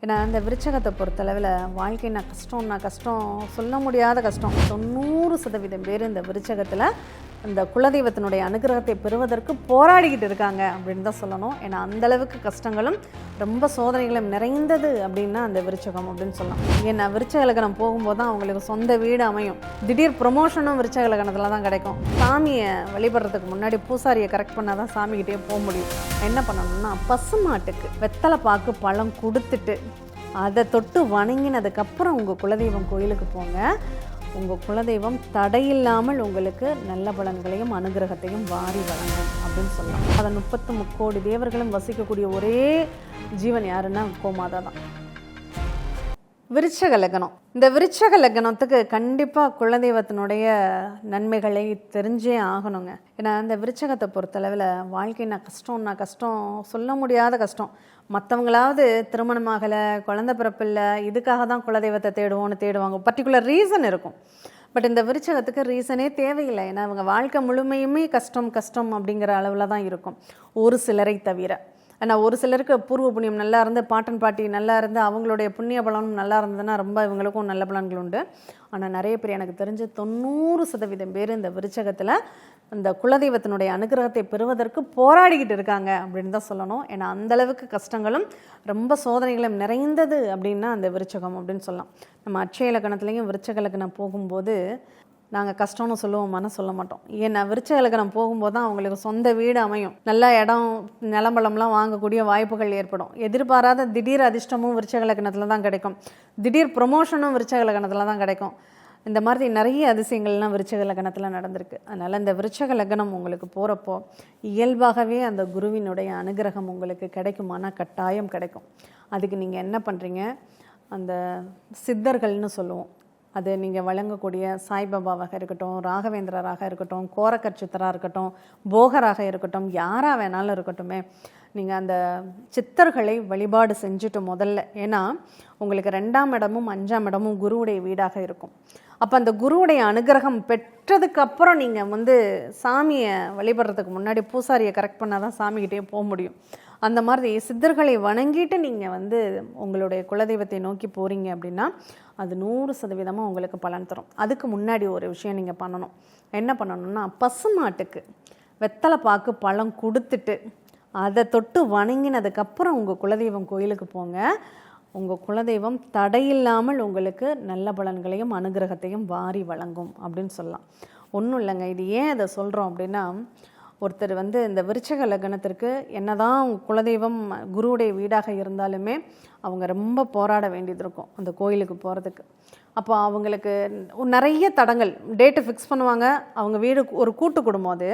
ஏன்னா இந்த விருச்சகத்தை பொறுத்தளவில் வாழ்க்கைனா கஷ்டம் சொல்ல முடியாத கஷ்டம். 90% பேர் இந்த விருச்சகத்தில் இந்த குலதெய்வத்தினுடைய அனுகிரகத்தை பெறுவதற்கு போராடிக்கிட்டு இருக்காங்க அப்படின்னு தான் சொல்லணும். ஏன்னா அந்தளவுக்கு கஷ்டங்களும் ரொம்ப சோதனைகளும் நிறைந்தது அப்படின்னா அந்த விருச்சகம் அப்படின்னு சொல்லலாம். ஏன்னா விருச்சக லக்னம் போகும்போது தான் அவங்களுக்கு சொந்த வீடு அமையும். திடீர் ப்ரொமோஷனும் விருச்சக லக்னத்தில் தான் கிடைக்கும். சாமியை வழிபடுறதுக்கு முன்னாடி பூசாரியை கரெக்ட் பண்ணால் தான் சாமிக்கிட்டே போக முடியும். என்ன பண்ணணும்னா பசுமாட்டுக்கு வெத்தலை பாக்கு பழம் கொடுத்துட்டு அதை தொட்டு வணங்கினதுக்கப்புறம் உங்கள் குலதெய்வம் கோயிலுக்கு போங்க. உங்கள் குலதெய்வம் தடையில்லாமல் உங்களுக்கு நல்ல பலன்களையும் அனுகிரகத்தையும் வாரி வழங்கும் அப்படின்னு சொல்லலாம். அதை 33 கோடி தேவர்களும் வசிக்கக்கூடிய ஒரே ஜீவன் யாருன்னா கோமாதா தான். விருச்சக லக்னம். இந்த விருச்சக லக்னத்துக்கு கண்டிப்பாக குலதெய்வத்தினுடைய நன்மைகளை தெரிஞ்சே ஆகணுங்க. ஏன்னா இந்த விருச்சகத்தை பொறுத்தளவில் வாழ்க்கைனா கஷ்டம் சொல்ல முடியாத கஷ்டம். மற்றவங்களாவது திருமணமாகலை, குழந்தை பிறப்பில்லை, இதுக்காக தான் குலதெய்வத்தை தேடுவாங்க. பர்டிகுலர் ரீசன் இருக்கும். பட் இந்த விருச்சகத்துக்கு ரீசனே தேவையில்லை. ஏன்னா அவங்க வாழ்க்கை முழுமையுமே கஷ்டம் அப்படிங்கிற அளவில் தான் இருக்கும், ஒரு சிலரை தவிர. ஆனால் ஒரு சிலருக்கு பூர்வ புண்ணியம் நல்லா இருந்து, பாட்டன் பாட்டி நல்லா இருந்து, அவங்களுடைய புண்ணிய பலனும் நல்லா இருந்ததுன்னா ரொம்ப இவங்களுக்கும் நல்ல பலன்கள் உண்டு. ஆனால் நிறைய பேர், எனக்கு தெரிஞ்சு 90% பேர் இந்த விருச்சகத்தில் இந்த குலதெய்வத்தினுடைய அனுகிரகத்தை பெறுவதற்கு போராடிக்கிட்டு இருக்காங்க அப்படின்னு தான் சொல்லணும். ஏன்னா அந்தளவுக்கு கஷ்டங்களும் ரொம்ப சோதனைகளும் நிறைந்தது அப்படின்னா அந்த விருச்சகம் அப்படின்னு சொல்லலாம். நம்ம அட்சய லக்னத்துலேயும் விருச்சக லக்னம் போகும்போது நாங்கள் கஷ்டம்னு சொல்லுவோம்னா சொல்ல மாட்டோம். ஏன்னா விருச்சக லக்னம் போகும்போது தான் அவங்களுக்கு சொந்த வீடு அமையும். நல்ல இடம் நிலம்பலம்லாம் வாங்கக்கூடிய வாய்ப்புகள் ஏற்படும். எதிர்பாராத திடீர் அதிர்ஷ்டமும் விருச்சக லக்னத்தில் தான் கிடைக்கும். திடீர் ப்ரொமோஷனும் விருச்சக லக்னத்தில் தான் கிடைக்கும். இந்த மாதிரி நிறைய அதிசயங்கள்லாம் விருச்சக லக்னத்தில் நடந்திருக்கு. அதனால் இந்த விருச்சக லக்னம் உங்களுக்கு போகிறப்போ இயல்பாகவே அந்த குருவினுடைய அனுகிரகம் உங்களுக்கு கிடைக்குமானா கட்டாயம் கிடைக்கும். அதுக்கு நீங்கள் என்ன பண்ணுறீங்க, அந்த சித்தர்கள்னு சொல்லுவோம், அது நீங்கள் வழங்கக்கூடிய சாய்பாபாவாக இருக்கட்டும், ராகவேந்திரராக இருக்கட்டும், கோரக்கர் இருக்கட்டும், போகராக இருக்கட்டும், யாராக வேணாலும் இருக்கட்டுமே, நீங்கள் அந்த சித்தர்களை வழிபாடு செஞ்சுட்டு முதல்ல. ஏன்னா உங்களுக்கு 2ஆம் இடமும் 5ஆம் இடமும் குருவுடைய வீடாக இருக்கும். அப்போ அந்த குருவுடைய அனுகிரகம் பெற்றதுக்கப்புறம் நீங்கள் சாமியை வழிபடுறதுக்கு முன்னாடி பூசாரியை கரெக்ட் பண்ணால் தான் சாமிக்கிட்டே போக முடியும். அந்த மாதிரி சித்தர்களை வணங்கிட்டு நீங்கள் உங்களுடைய குலதெய்வத்தை நோக்கி போகிறீங்க அப்படின்னா அது 100% உங்களுக்கு பலன் தரும். அதுக்கு முன்னாடி ஒரு விஷயம் நீங்கள் பண்ணணும். என்ன பண்ணணும்னா பசுமாட்டுக்கு வெத்தலை பாக்கு பழம் கொடுத்துட்டு அதை தொட்டு வணங்கினதுக்கப்புறம் உங்கள் குலதெய்வம் கோயிலுக்கு போங்க. உங்கள் குலதெய்வம் தடையில்லாமல் உங்களுக்கு நல்ல பலன்களையும் அனுகிரகத்தையும் வாரி வழங்கும் அப்படின்னு சொல்லலாம். ஒன்றும் இல்லைங்க, இது ஏன் அதை சொல்கிறோம் அப்படின்னா, ஒருத்தர் இந்த விருச்சக லக்னத்திற்கு என்னதான் குலதெய்வம் குருவுடைய வீடாக இருந்தாலுமே அவங்க ரொம்ப போராட வேண்டியது இருக்கும் அந்த கோயிலுக்கு போகிறதுக்கு. அப்போ அவங்களுக்கு நிறைய தடங்கள், டேட்டு ஃபிக்ஸ் பண்ணுவாங்க. அவங்க வீடு ஒரு கூட்டு குடும்பம். அது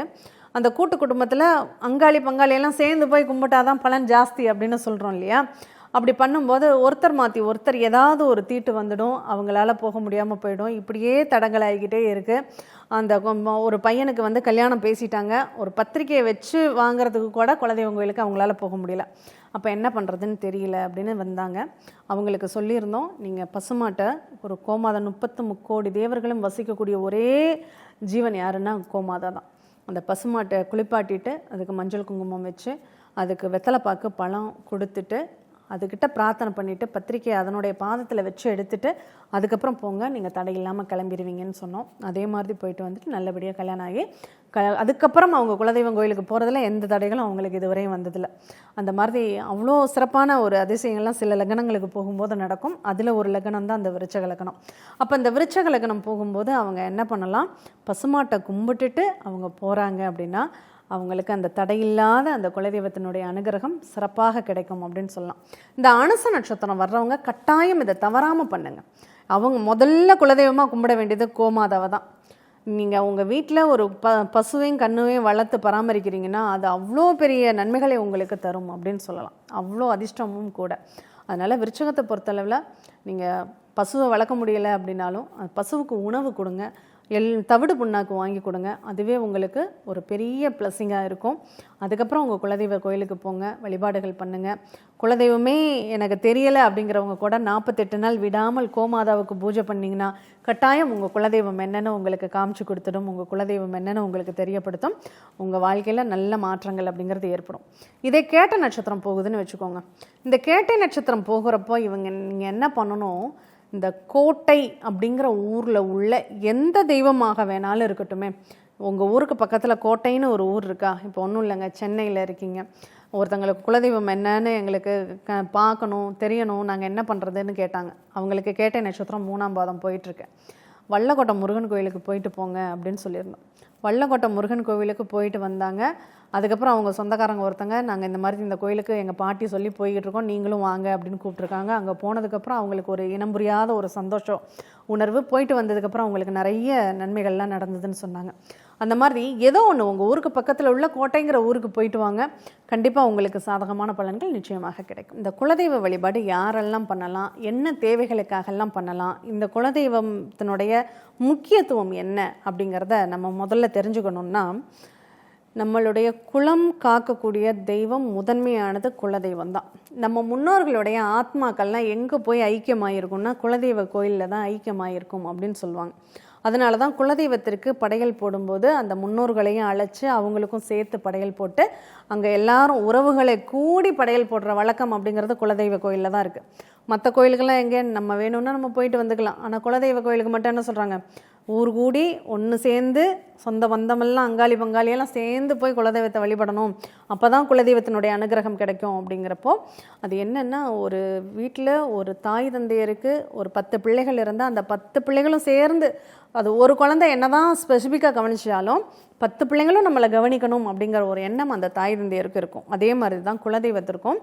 அந்த கூட்டு குடும்பத்தில் அங்காளி பங்காளியெல்லாம் சேர்ந்து போய் கும்பிட்டாதான் பலன் ஜாஸ்தி அப்படின்னு சொல்கிறோம் இல்லையா? அப்படி பண்ணும்போது ஒருத்தர் மாற்றி ஒருத்தர் ஏதாவது ஒரு தீட்டு வந்துடும், அவங்களால போக முடியாமல் போயிடும். இப்படியே தடங்கள் ஆகிக்கிட்டே இருக்குது. அந்த ஒரு பையனுக்கு கல்யாணம் பேசிட்டாங்க, ஒரு பத்திரிக்கையை வச்சு வாங்குறதுக்கு கூட குலதெய்வம் கோயிலுக்கு அவங்களால போக முடியல. அப்போ என்ன பண்ணுறதுன்னு தெரியல அப்படின்னு வந்தாங்க. அவங்களுக்கு சொல்லியிருந்தோம், நீங்கள் பசுமாட்டை ஒரு கோமாதா, 33 கோடி தேவர்களும் வசிக்கக்கூடிய ஒரே ஜீவன் யாருன்னா கோமாதா தான். அந்த பசுமாட்டை குளிப்பாட்டிட்டு அதுக்கு மஞ்சள் குங்குமம் வச்சு அதுக்கு வெத்தலை பாக்கு பழம் கொடுத்துட்டு அதுக்கிட்ட பிரார்த்தனை பண்ணிவிட்டு பத்திரிக்கையை அதனுடைய பாதத்தில் வச்சு எடுத்துகிட்டு அதுக்கப்புறம் போங்க, நீங்கள் தடை இல்லாமல் கிளம்பிடுவீங்கன்னு சொன்னோம். அதே மாதிரி போயிட்டு நல்லபடியாக கல்யாணம் ஆகி அதுக்கப்புறம் அவங்க குலதெய்வம் கோயிலுக்கு போகிறதுல எந்த தடைகளும் அவங்களுக்கு இதுவரையும் வந்ததில்லை. அந்த மாதிரி அவ்வளோ சிறப்பான ஒரு அதிசயங்கள்லாம் சில லக்னங்களுக்கு போகும்போது நடக்கும். அதில் ஒரு லக்னம் தான் அந்த விருச்சக லக்னம். அப்போ இந்த விருச்சக லக்னம் போகும்போது அவங்க என்ன பண்ணலாம், பசுமாட்டை கும்பிட்டுட்டு அவங்க போகிறாங்க அப்படின்னா அவங்களுக்கு அந்த தடையில்லாத அந்த குலதெய்வத்தினுடைய அனுகிரகம் சிறப்பாக கிடைக்கும் அப்படின்னு சொல்லலாம். இந்த அனுச நட்சத்திரம் வர்றவங்க கட்டாயம் இதை தவறாமல் பண்ணுங்க. அவங்க முதல்ல குலதெய்வமாக கும்பிட வேண்டியது கோமாதாவை தான். நீங்கள் உங்கள் வீட்டில் ஒரு பசுவையும் கண்ணுவையும் வளர்த்து பராமரிக்கிறீங்கன்னா அது அவ்வளோ பெரிய நன்மைகளை உங்களுக்கு தரும் அப்படின்னு சொல்லலாம். அவ்வளோ அதிர்ஷ்டமும் கூட. அதனால் விருச்சகத்தை பொறுத்தளவில் நீங்கள் பசுவை வளர்க்க முடியலை அப்படின்னாலும் பசுவுக்கு உணவு கொடுங்க. தவிடு புண்ணாக்கு வாங்கி கொடுங்க. அதுவே உங்களுக்கு ஒரு பெரிய ப்ளஸ்ஸிங்காக இருக்கும். அதுக்கப்புறம் உங்கள் குலதெய்வ கோயிலுக்கு போங்க, வழிபாடுகள் பண்ணுங்கள். குலதெய்வமே எனக்கு தெரியலை அப்படிங்கிறவங்க கூட 48 நாள் விடாமல் கோமாதாவுக்கு பூஜை பண்ணிங்கன்னா கட்டாயம் உங்கள் குலதெய்வம் என்னென்னு உங்களுக்கு காமிச்சு கொடுத்துடும். உங்கள் குலதெய்வம் என்னென்னு உங்களுக்கு தெரியப்படுத்தும். உங்கள் வாழ்க்கையில் நல்ல மாற்றங்கள் அப்படிங்கிறது ஏற்படும். இதே கேட்ட நட்சத்திரம் போகுதுன்னு வச்சுக்கோங்க. இந்த கேட்டை நட்சத்திரம் போகிறப்போ நீங்கள் என்ன பண்ணணும், இந்த கோட்டை அப்படிங்கிற ஊரில் உள்ள எந்த தெய்வமாக வேணாலும் இருக்கட்டுமே, உங்கள் ஊருக்கு பக்கத்தில் கோட்டைன்னு ஒரு ஊர் இருக்கா? இப்போ ஒன்றும் இல்லைங்க, சென்னையில் இருக்கீங்க, ஒருத்தங்களுக்கு குலதெய்வம் என்னன்னு எங்களுக்கு பார்க்கணும், தெரியணும், நாங்கள் என்ன பண்ணுறதுன்னு கேட்டாங்க. அவங்களுக்கு கேட்டை நட்சத்திரம் 3ஆம் பாதம் போயிட்டுருக்கு. வல்லக்கோட்டை முருகன் கோயிலுக்கு போயிட்டு போங்க அப்படின்னு சொல்லியிருந்தோம். வல்லக்கோட்டை முருகன் கோவிலுக்கு போயிட்டு வந்தாங்க. அதுக்கப்புறம் அவங்க சொந்தக்காரங்க ஒருத்தங்க, நாங்கள் இந்த மாதிரி இந்த கோயிலுக்கு எங்கள் பாட்டி சொல்லி போய்கிட்டு இருக்கோம், நீங்களும் வாங்க அப்படின்னு கூப்பிட்ருக்காங்க. அங்கே போனதுக்கப்புறம் அவங்களுக்கு ஒரு இனம் புரியாத ஒரு சந்தோஷம் உணர்வு. போயிட்டு வந்ததுக்கப்புறம் அவங்களுக்கு நிறைய நன்மைகள்லாம் நடந்ததுன்னு சொன்னாங்க. அந்த மாதிரி ஏதோ ஒன்று உங்கள் ஊருக்கு பக்கத்தில் உள்ள கோட்டைங்கிற ஊருக்கு போயிட்டு வாங்க, கண்டிப்பாக உங்களுக்கு சாதகமான பலன்கள் நிச்சயமாக கிடைக்கும். இந்த குலதெய்வ வழிபாடு யாரெல்லாம் பண்ணலாம், என்ன தேவைகளுக்காகலாம் பண்ணலாம், இந்த குலதெய்வத்தினுடைய முக்கியத்துவம் என்ன அப்படிங்கிறத நம்ம முதல்ல தெரிஞ்சுக்கணுன்னா, நம்மளுடைய குலம் காக்கக்கூடிய தெய்வம் முதன்மையானது குலதெய்வம் தான். நம்ம முன்னோர்களுடைய ஆத்மாக்கள்லாம் எங்கே போய் ஐக்கியமாயிருக்கும்னா குலதெய்வ கோயிலில் தான் ஐக்கியமாயிருக்கும் அப்படின்னு சொல்லுவாங்க. அதனால தான் குலதெய்வத்திற்கு படையல் போடும்போது அந்த முன்னோர்களையும் அழைச்சி அவங்களுக்கும் சேர்த்து படையல் போட்டு அங்கே எல்லாரும் உறவுகளை கூடி படையல் போடுற வழக்கம் அப்படிங்கிறது குலதெய்வ கோயிலில் தான் இருக்குது. மற்ற கோயிலுக்கெல்லாம் எங்கே நம்ம வேணும்னா நம்ம போயிட்டு வந்துக்கலாம். ஆனால் குலதெய்வ கோயிலுக்கு மட்டும் என்ன சொல்கிறாங்க, ஊர் கூடி ஒன்று சேர்ந்து சொந்த பந்தமெல்லாம் அங்காளி பங்காளியெல்லாம் சேர்ந்து போய் குலதெய்வத்தை வழிபடணும், அப்போ தான் குலதெய்வத்தினுடைய அனுகிரகம் கிடைக்கும். அப்படிங்கிறப்போ அது என்னென்னா, ஒரு வீட்டில் ஒரு தாய் தந்தையருக்கு ஒரு 10 பிள்ளைகள் இருந்தால் அந்த 10 பிள்ளைகளும் சேர்ந்து, அது ஒரு குழந்தை என்ன தான் ஸ்பெசிஃபிக்காக கவனிச்சாலும் 10 பிள்ளைங்களும் நம்மளை கவனிக்கணும் அப்படிங்கிற ஒரு எண்ணம் அந்த தாய் தந்தையருக்கு இருக்கும். அதே மாதிரி தான் குலதெய்வத்திற்கும்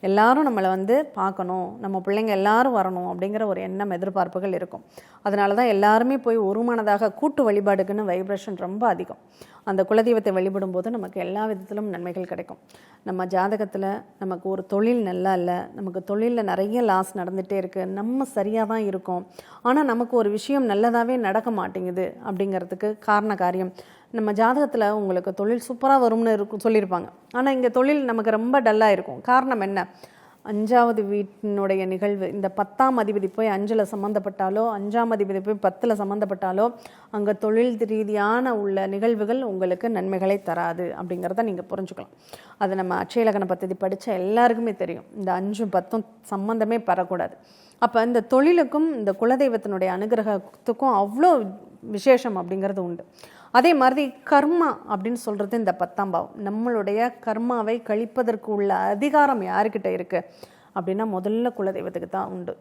எல்லாரும் நம்மளை வந்து பார்க்கணும், நம்ம பிள்ளைங்க எல்லாரும் வரணும் அப்படிங்கிற ஒரு எண்ணம், எதிர்பார்ப்புகள் இருக்கும். அதனால தான் எல்லாருமே போய் ஒருமனதாக கூட்டு வழிபாடுக்குன்னு வைப்ரேஷன் ரொம்ப அதிகம். அந்த குலதெய்வத்தை வழிபடும்போது நமக்கு எல்லா விதத்திலும் நன்மைகள் கிடைக்கும். நம்ம ஜாதகத்தில் நமக்கு ஒரு தொழில் நல்லா இல்லை, நமக்கு தொழிலில் நிறைய லாஸ் நடந்துகிட்டே இருக்குது, நம்ம சரியாக தான் இருக்கோம், ஆனால் நமக்கு ஒரு விஷயம் நல்லதாகவே நடக்க மாட்டேங்குது அப்படிங்கிறதுக்கு காரண காரியம், நம்ம ஜாதகத்தில் உங்களுக்கு தொழில் சூப்பராக வரும்னு இருக்கும் சொல்லியிருப்பாங்க, ஆனால் இங்கே தொழில் நமக்கு ரொம்ப டல்லாக இருக்கும். காரணம் என்ன? 5வது வீட்டினுடைய நிகழ்வு. இந்த 10ஆம் அதிபதி போய் 5ல் சம்மந்தப்பட்டாலோ, 5ஆம் அதிபதி போய் 10ல் சம்மந்தப்பட்டாலோ அங்கே தொழில் ரீதியான உள்ள நிகழ்வுகள் உங்களுக்கு நன்மைகளை தராது அப்படிங்கிறத நீங்கள் புரிஞ்சுக்கலாம். அது நம்ம அட்சயலக்கண பദ്ധதி படித்த எல்லாருக்குமே தெரியும். இந்த 5ம் 10ம் சம்மந்தமே பெறக்கூடாது. அப்போ இந்த தொழிலுக்கும் இந்த குலதெய்வத்தினுடைய அனுகிரகத்துக்கும் அவ்வளோ விசேஷம் அப்படிங்கிறது உண்டு. அதே மாதிரி கர்மா அப்படின்னு சொல்கிறது இந்த 10ஆம் பாவம். நம்மளுடைய கர்மாவை கழிப்பதற்கு உள்ள அதிகாரம் யாருக்கிட்ட இருக்குது அப்படின்னா முதல்ல குலதெய்வத்துக்கு தான் உண்டு.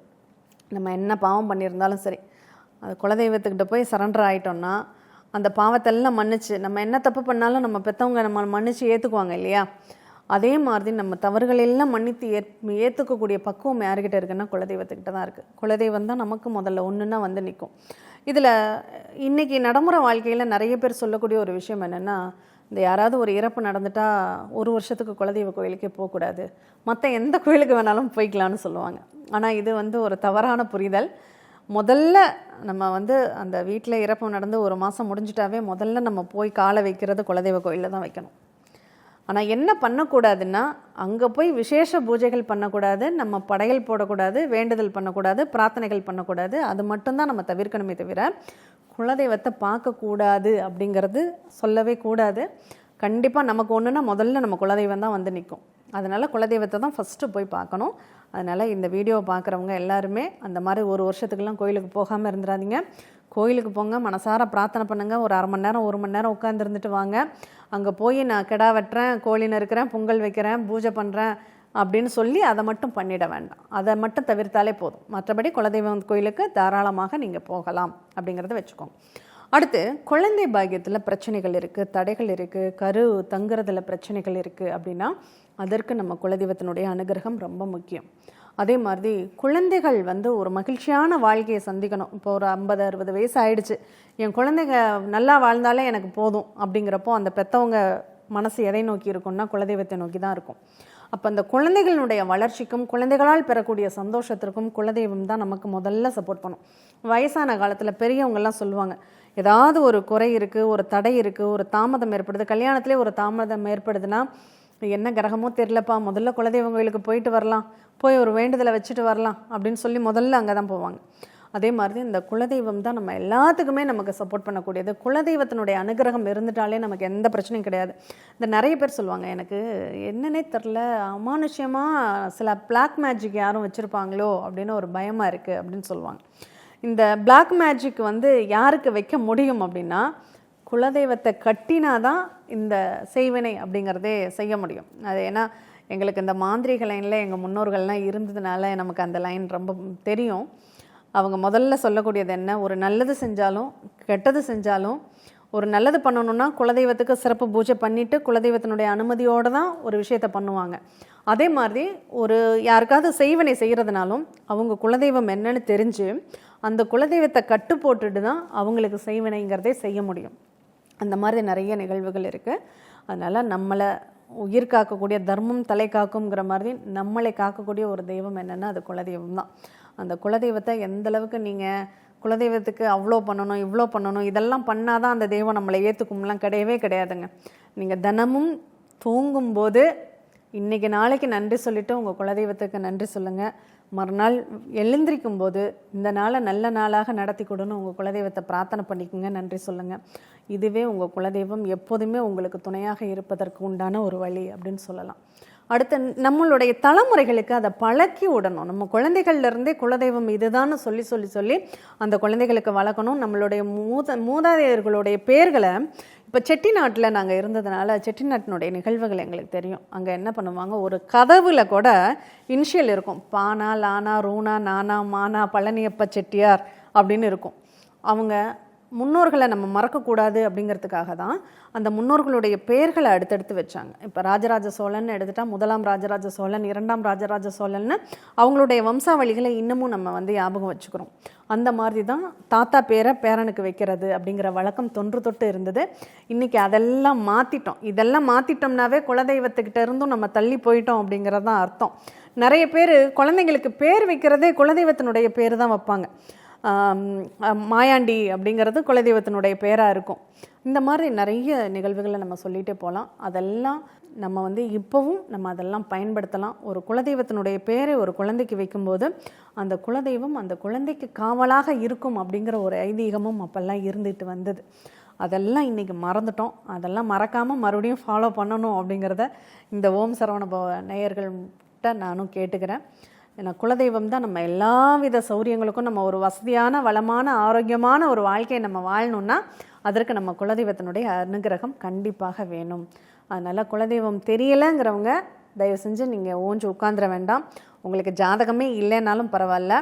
நம்ம என்ன பாவம் பண்ணியிருந்தாலும் சரி, அது குலதெய்வத்துக்கிட்ட போய் சரண்டர் ஆகிட்டோம்னா அந்த பாவத்தெல்லாம் மன்னிச்சு, நம்ம என்ன தப்பு பண்ணாலும் நம்ம பெற்றவங்க நம்ம மன்னிச்சு ஏற்றுக்குவாங்க இல்லையா? அதே மாதிரி நம்ம தவறுகளெல்லாம் மன்னித்து ஏற்றுக்கக்கூடிய பக்குவம் யாருக்கிட்ட இருக்குன்னா குலதெய்வத்துக்கிட்ட தான் இருக்குது. குலதெய்வம் தான் நமக்கு முதல்ல ஒன்றுன்னா வந்து நிற்கும். இதில் இன்றைக்கி நடைமுறை வாழ்க்கையில் நிறைய பேர் சொல்லக்கூடிய ஒரு விஷயம் என்னென்னா, இந்த யாராவது ஒரு இறப்பு நடந்துட்டால் 1 வருஷத்துக்கு குலதெய்வ கோயிலுக்கே போகக்கூடாது, மற்ற எந்த கோயிலுக்கு வேணாலும் போய்க்கலான்னு சொல்லுவாங்க. ஆனால் இது வந்து ஒரு தவறான புரிதல். முதல்ல நம்ம வந்து அந்த வீட்டில் இறப்பு நடந்து 1 மாதம் முடிஞ்சிட்டாவே முதல்ல நம்ம போய் காலை வைக்கிறது குலதெய்வ கோயிலில் தான் வைக்கணும். ஆனால் என்ன பண்ணக்கூடாதுன்னா, அங்கே போய் விசேஷ பூஜைகள் பண்ணக்கூடாது, நம்ம படையல் போடக்கூடாது, வேண்டுதல் பண்ணக்கூடாது, பிரார்த்தனைகள் பண்ணக்கூடாது. அது மட்டும்தான் நம்ம தவிர்க்கணுமே தவிர குலதெய்வத்தை பார்க்கக்கூடாது அப்படிங்கிறது சொல்லவே கூடாது. கண்டிப்பாக நமக்கு ஒன்றுனா முதல்ல நம்ம குலதெய்வம் தான் வந்து நிற்கும். அதனால் குலதெய்வத்தை தான் ஃபஸ்ட்டு போய் பார்க்கணும். அதனால் இந்த வீடியோவை பார்க்குறவங்க எல்லாருமே அந்த மாதிரி 1 வருஷத்துக்கெல்லாம் கோயிலுக்கு போகாமல் இருந்துடாதீங்க. கோயிலுக்கு போங்க, மனசார பிரார்த்தனை பண்ணுங்கள், ஒரு 1/2 மணி நேரம் 1 மணி நேரம் உட்காந்துருந்துட்டு வாங்க. அங்கே போய் நான் கிடா வெட்டுறேன், கோழி நறுக்கிறேன், பொங்கல் வைக்கிறேன், பூஜை பண்ணுறேன் அப்படின்னு சொல்லி அதை மட்டும் பண்ணிட வேண்டாம். அதை மட்டும் தவிர்த்தாலே போதும். மற்றபடி குலதெய்வம் கோயிலுக்கு தாராளமாக நீங்கள் போகலாம் அப்படிங்கிறத வச்சுக்கோங்க. அடுத்து, குழந்தை பாக்கியத்தில் பிரச்சனைகள் இருக்குது, தடைகள் இருக்குது, கரு தங்குறதுல பிரச்சனைகள் இருக்குது அப்படின்னா அதற்கு நம்ம குலதெய்வத்தினுடைய அனுகிரகம் ரொம்ப முக்கியம். அதே மாதிரி குழந்தைகள் வந்து ஒரு மகிழ்ச்சியான வாழ்க்கையை சந்திக்கணும். இப்போ ஒரு 50-60 வயசு ஆயிடுச்சு, என் குழந்தைங்க நல்லா வாழ்ந்தாலே எனக்கு போதும் அப்படிங்கிறப்போ அந்த பெற்றவங்க மனசு எதை நோக்கி இருக்கும்னா குலதெய்வத்தை நோக்கி தான் இருக்கும். அப்போ அந்த குழந்தைகளுடைய வளர்ச்சிக்கும் குழந்தைகளால் பெறக்கூடிய சந்தோஷத்திற்கும் குலதெய்வம் தான் நமக்கு முதல்ல சப்போர்ட் பண்ணும். வயசான காலத்தில் பெரியவங்கெல்லாம் சொல்லுவாங்க, ஏதாவது ஒரு குறை இருக்குது, ஒரு தடை இருக்குது, ஒரு தாமதம் ஏற்படுது, கல்யாணத்திலே ஒரு தாமதம் ஏற்படுதுன்னா என்ன கிரகமோ தெரிலப்பா, முதல்ல குலதெய்வம் கோயிலுக்கு போயிட்டு வரலாம், போய் ஒரு வேண்டுதலை வச்சுட்டு வரலாம் அப்படின்னு சொல்லி முதல்ல அங்கே தான் போவாங்க. அதே மாதிரி இந்த குலதெய்வம் தான் நம்ம எல்லாத்துக்குமே நமக்கு சப்போர்ட் பண்ணக்கூடியது. குலதெய்வத்தினுடைய அனுகிரகம் இருந்துட்டாலே நமக்கு எந்த பிரச்சனையும் கிடையாது. இந்த நிறைய பேர் சொல்லுவாங்க, எனக்கு என்னன்னே தெரில, அமானுஷ்யமாக சில பிளாக் மேஜிக் யாரும் வச்சுருப்பாங்களோ அப்படின்னு ஒரு பயமாக இருக்குது அப்படின்னு சொல்லுவாங்க. இந்த பிளாக் மேஜிக் யாருக்கு வைக்க முடியும் அப்படின்னா, குலதெய்வத்தை கட்டினாதான் இந்த செய்வினை அப்படிங்கிறதே செய்ய முடியும். அது ஏன்னா எங்களுக்கு இந்த மாந்திரிக லைனில் எங்கள் முன்னோர்கள்லாம் இருந்ததுனால நமக்கு அந்த லைன் ரொம்ப தெரியும். அவங்க முதல்ல சொல்லக்கூடியது என்ன, ஒரு நல்லது செஞ்சாலும் கெட்டது செஞ்சாலும் ஒரு நல்லது பண்ணணுன்னா குலதெய்வத்துக்கு சிறப்பு பூஜை பண்ணிவிட்டு குலதெய்வத்தினுடைய அனுமதியோடு தான் ஒரு விஷயத்தை பண்ணுவாங்க. அதே மாதிரி ஒரு யாருக்காவது செய்வினை செய்கிறதுனாலும் அவங்க குலதெய்வம் என்னன்னு தெரிஞ்சு அந்த குலதெய்வத்தை கட்டு போட்டுட்டு தான் அவங்களுக்கு செய்வினைங்கிறதே செய்ய முடியும். அந்த மாதிரி நிறைய நிகழ்வுகள் இருக்குது. அதனால் நம்மளை உயிர் காக்கக்கூடிய, தர்மம் தலை காக்குங்கிற மாதிரி நம்மளை காக்கக்கூடிய ஒரு தெய்வம் என்னென்னா அது குலதெய்வம் தான். அந்த குலதெய்வத்தை எந்தளவுக்கு நீங்கள் குலதெய்வத்துக்கு அவ்வளோ பண்ணணும் இவ்வளோ பண்ணணும் இதெல்லாம் பண்ணால் தான் அந்த தெய்வம் நம்மளை ஏற்றுக்கும்லாம் கிடையவே கிடையாதுங்க. நீங்கள் தினமும் தூங்கும்போது இன்றைக்கி நாளைக்கு நன்றி சொல்லிவிட்டு உங்கள் குலதெய்வத்துக்கு நன்றி சொல்லுங்கள். மறுநாள் எழுந்திரிக்கும் போது இந்த நாளை நல்ல நாளாக நடத்தி கொடுன்னு உங்கள் குலதெய்வத்தை பிரார்த்தனை பண்ணிக்கோங்க, நன்றி சொல்லுங்கள். இதுவே உங்கள் குலதெய்வம் எப்போதுமே உங்களுக்கு துணையாக இருப்பதற்கு உண்டான ஒரு வழி அப்படின்னு சொல்லலாம். அடுத்து நம்மளுடைய தலைமுறைகளுக்கு அதை பழக்கி விடணும். நம்ம குழந்தைகள்லேருந்தே குலதெய்வம் இதுதான்னு சொல்லி சொல்லி சொல்லி அந்த குழந்தைகளுக்கு வளர்க்கணும். நம்மளுடைய மூதாதையர்களுடைய பேர்களை இப்போ செட்டிநாட்டில் நாங்கள் இருந்ததுனால செட்டிநாட்டினுடைய நிகழ்வுகள் எங்களுக்கு தெரியும். அங்கே என்ன பண்ணுவாங்க, ஒரு கதவுல கூட இனிஷியல் இருக்கும். பானா, லானா, ரூனா, நானா, மானா, பழனியப்ப செட்டியார் அப்படின்னு இருக்கும். அவங்க முன்னோர்களை நம்ம மறக்கக்கூடாது அப்படிங்கிறதுக்காக தான் அந்த முன்னோர்களுடைய பெயர்களை அடுத்தடுத்து வச்சாங்க. இப்போ ராஜராஜ சோழன் எடுத்துட்டா முதலாம் ராஜராஜ சோழன், இரண்டாம் ராஜராஜ சோழன்னு அவங்களுடைய வம்சாவளிகளை இன்னமும் நம்ம ஞாபகம் வச்சுக்கிறோம். அந்த மாதிரி தான் தாத்தா பேரை பேரனுக்கு வைக்கிறது அப்படிங்கிற வழக்கம் தொன்று தொட்டு இருந்தது. இன்றைக்கி அதெல்லாம் மாற்றிட்டோம். இதெல்லாம் மாற்றிட்டோம்னாவே குலதெய்வத்துக்கிட்ட இருந்தும் நம்ம தள்ளி போயிட்டோம் அப்படிங்கிறது தான் அர்த்தம். நிறைய பேர் குழந்தைங்களுக்கு பேர் வைக்கிறதே குலதெய்வத்தினுடைய பேர் தான் வைப்பாங்க. மாயாண்டி அப்படிங்கிறது குலதெய்வத்தினுடைய பேராக இருக்கும். இந்த மாதிரி நிறைய நிகழ்வுகளை நம்ம சொல்லிகிட்டே போகலாம். அதெல்லாம் நம்ம இப்போவும் நம்ம அதெல்லாம் பயன்படுத்தலாம். ஒரு குலதெய்வத்தினுடைய பேரை ஒரு குழந்தைக்கு வைக்கும்போது அந்த குலதெய்வம் அந்த குழந்தைக்கு காவலாக இருக்கும் அப்படிங்கிற ஒரு ஐதீகமும் அப்போல்லாம் இருந்துட்டு வந்தது. அதெல்லாம் இன்றைக்கி மறந்துட்டோம். அதெல்லாம் மறக்காமல் மறுபடியும் ஃபாலோ பண்ணணும் அப்படிங்கிறத இந்த ஓம் சரவண பவ நேயர்கள்கிட்ட நானும் கேட்டுக்கிறேன். ஏன்னா குலதெய்வம் தான் நம்ம எல்லா வித சௌரியங்களுக்கும், நம்ம ஒரு வசதியான வளமான ஆரோக்கியமான ஒரு வாழ்க்கையை நம்ம வாழணுன்னா அதற்கு நம்ம குலதெய்வத்தினுடைய அனுகிரகம் கண்டிப்பாக வேணும். அதனால் குலதெய்வம் தெரியலைங்கிறவங்க தயவு செஞ்சு நீங்கள் ஓஞ்சு உட்காந்துட வேண்டாம். உங்களுக்கு ஜாதகமே இல்லைனாலும் பரவாயில்ல,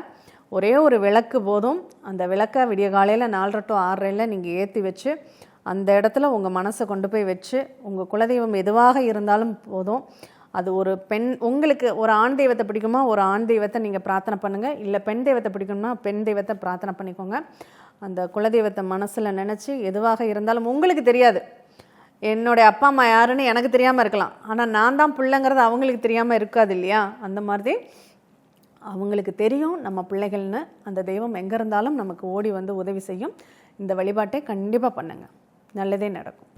ஒரே ஒரு விளக்கு போதும். அந்த விளக்கை விடிய காலையில் 4:30 to 6:30 நீங்கள் ஏற்றி வச்சு அந்த இடத்துல உங்கள் மனசை கொண்டு போய் வச்சு உங்கள் குலதெய்வம் எதுவாக இருந்தாலும் போதும். அது ஒரு பெண், உங்களுக்கு ஒரு ஆண் தெய்வத்தை பிடிக்குமா ஒரு ஆண் தெய்வத்தை நீங்கள் பிரார்த்தனை பண்ணுங்கள், இல்லை பெண் தெய்வத்தை பிடிக்குமா பெண் தெய்வத்தை பிரார்த்தனை பண்ணிக்கோங்க. அந்த குலதெய்வத்தை மனசில் நினச்சி எதுவாக இருந்தாலும் உங்களுக்கு தெரியாது, என்னுடைய அப்பா அம்மா யாருன்னு எனக்கு தெரியாமல் இருக்கலாம், ஆனால் நான் தான் பிள்ளைங்கிறது அவங்களுக்கு தெரியாமல் இருக்காது இல்லையா? அந்த மாதிரி அவங்களுக்கு தெரியும் நம்ம பிள்ளைகள்னு. அந்த தெய்வம் எங்கே இருந்தாலும் நமக்கு ஓடி உதவி செய்யும். இந்த வழிபாட்டை கண்டிப்பாக பண்ணுங்கள், நல்லதே நடக்கும்.